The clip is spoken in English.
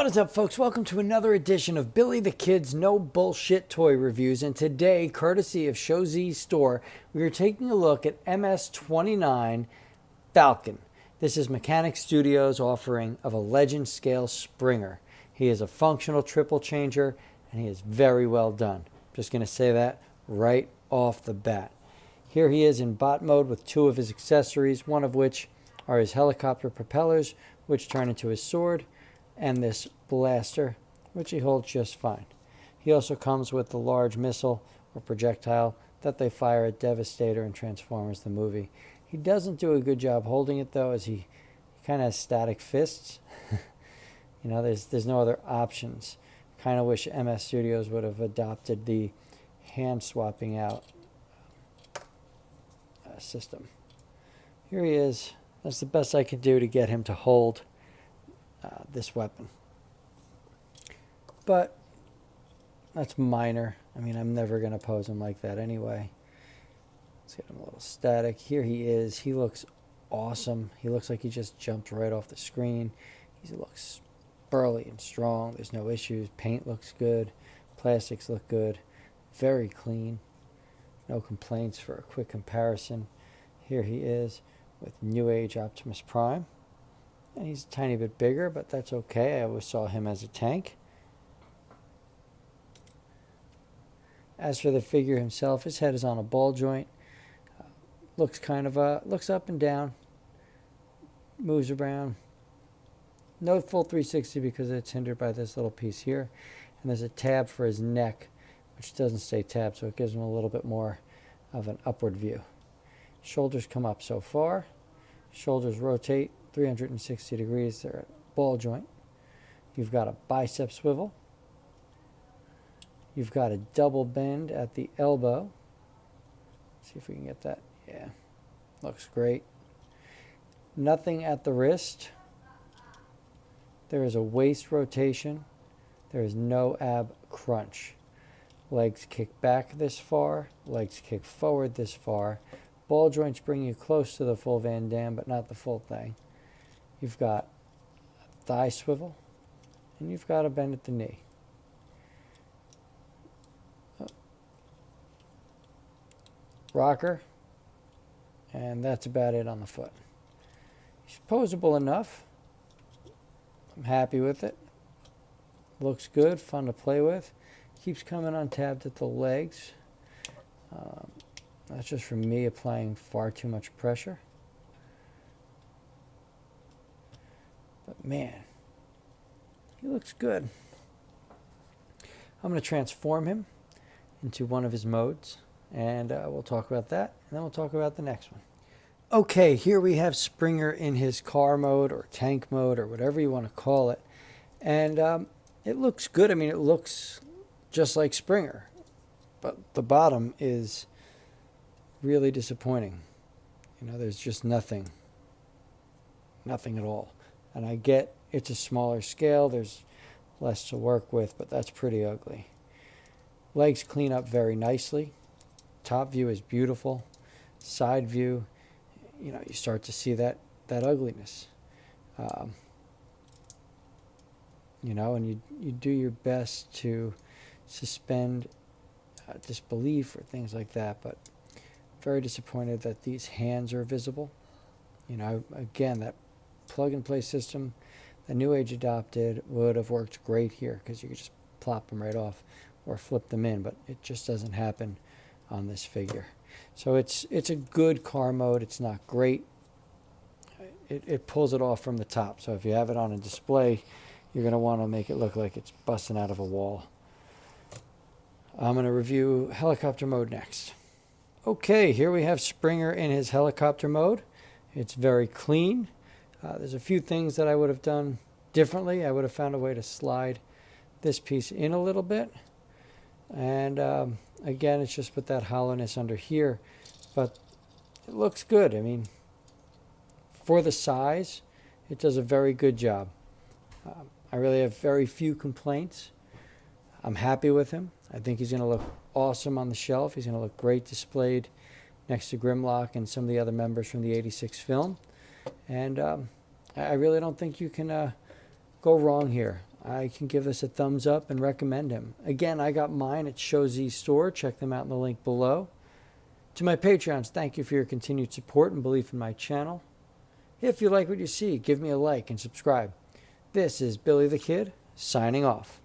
What is up, folks? Welcome to another edition of Billy the Kid's No Bullshit Toy Reviews. And today, courtesy of Show Z's store, we are taking a look at MS-29 Falcon. This is Mechanic Studios' offering of a legend scale Springer. He is a functional triple changer, and he is very well done. Just going to say that right off the bat. Here he is in bot mode with two of his accessories, one of which are his helicopter propellers, which turn into his sword, and this blaster, which he holds just fine. He also comes with the large missile or projectile that they fire at Devastator in Transformers the movie. He doesn't do a good job holding it, though, as he kind of has static fists. You know, there's no other options. Kind of wish MS Studios would have adopted the hand swapping out system. Here he is. That's the best I could do to get him to hold this weapon. But that's minor. I mean, I'm never going to pose him like that anyway. Let's get him a little static. Here he is. He looks awesome. He looks like he just jumped right off the screen. He looks burly and strong. There's no issues. Paint looks good. Plastics look good. Very clean. No complaints for a quick comparison. Here he is with New Age Optimus Prime. And he's a tiny bit bigger, but that's okay. I always saw him as a tank. As for the figure himself, his head is on a ball joint. Looks up and down. Moves around. No full 360 because it's hindered by this little piece here. And there's a tab for his neck, which doesn't stay tabbed, so it gives him a little bit more of an upward view. Shoulders come up so far. Shoulders rotate 360 degrees. They're at ball joint. You've got a bicep swivel. You've got a double bend at the elbow. Let's see if we can get that. Yeah, looks great. Nothing at the wrist. There is a waist rotation. There is no ab crunch. Legs kick back this far. Legs kick forward this far. Ball joints bring you close to the full Van Damme, but not the full thing. You've got a thigh swivel, and you've got a bend at the knee. Rocker, and that's about it on the foot. He's posable enough. I'm happy with it. Looks good, fun to play with. Keeps coming untabbed at the legs. That's just from me applying far too much pressure. But man, he looks good. I'm going to transform him into one of his modes, and we'll talk about that, and then we'll talk about the next one. Okay, here we have Springer in his car mode or tank mode or whatever you want to call it. And it looks good. I mean, it looks just like Springer, but the bottom is really disappointing. You know, there's just nothing at all. And I get it's a smaller scale, there's less to work with, but that's pretty ugly. Legs clean up very nicely. Top view is beautiful. Side view, you know, you start to see that ugliness. You know, and you do your best to suspend disbelief or things like that, but very disappointed that these hands are visible. You know, again, that plug-and-play system that New Age adopted would have worked great here because you could just plop them right off or flip them in, but it just doesn't happen on this figure. So it's a good car mode. It's not great. It pulls it off from the top. So if you have it on a display, you're going to want to make it look like it's busting out of a wall. I'm going to review helicopter mode next. Okay, here we have Springer in his helicopter mode. It's very clean. There's a few things that I would have done differently. I would have found a way to slide this piece in a little bit. And again, it's just with that hollowness under here. But it looks good. I mean, for the size, it does a very good job. I really have very few complaints. I'm happy with him. I think he's going to look awesome on the shelf. He's going to look great displayed next to Grimlock and some of the other members from the '86 film. And I really don't think you can go wrong here. I can give this a thumbs up and recommend him. Again, I got mine at Showz Store. Check them out in the link below. To my Patreons, thank you for your continued support and belief in my channel. If you like what you see, give me a like and subscribe. This is Billy the Kid, signing off.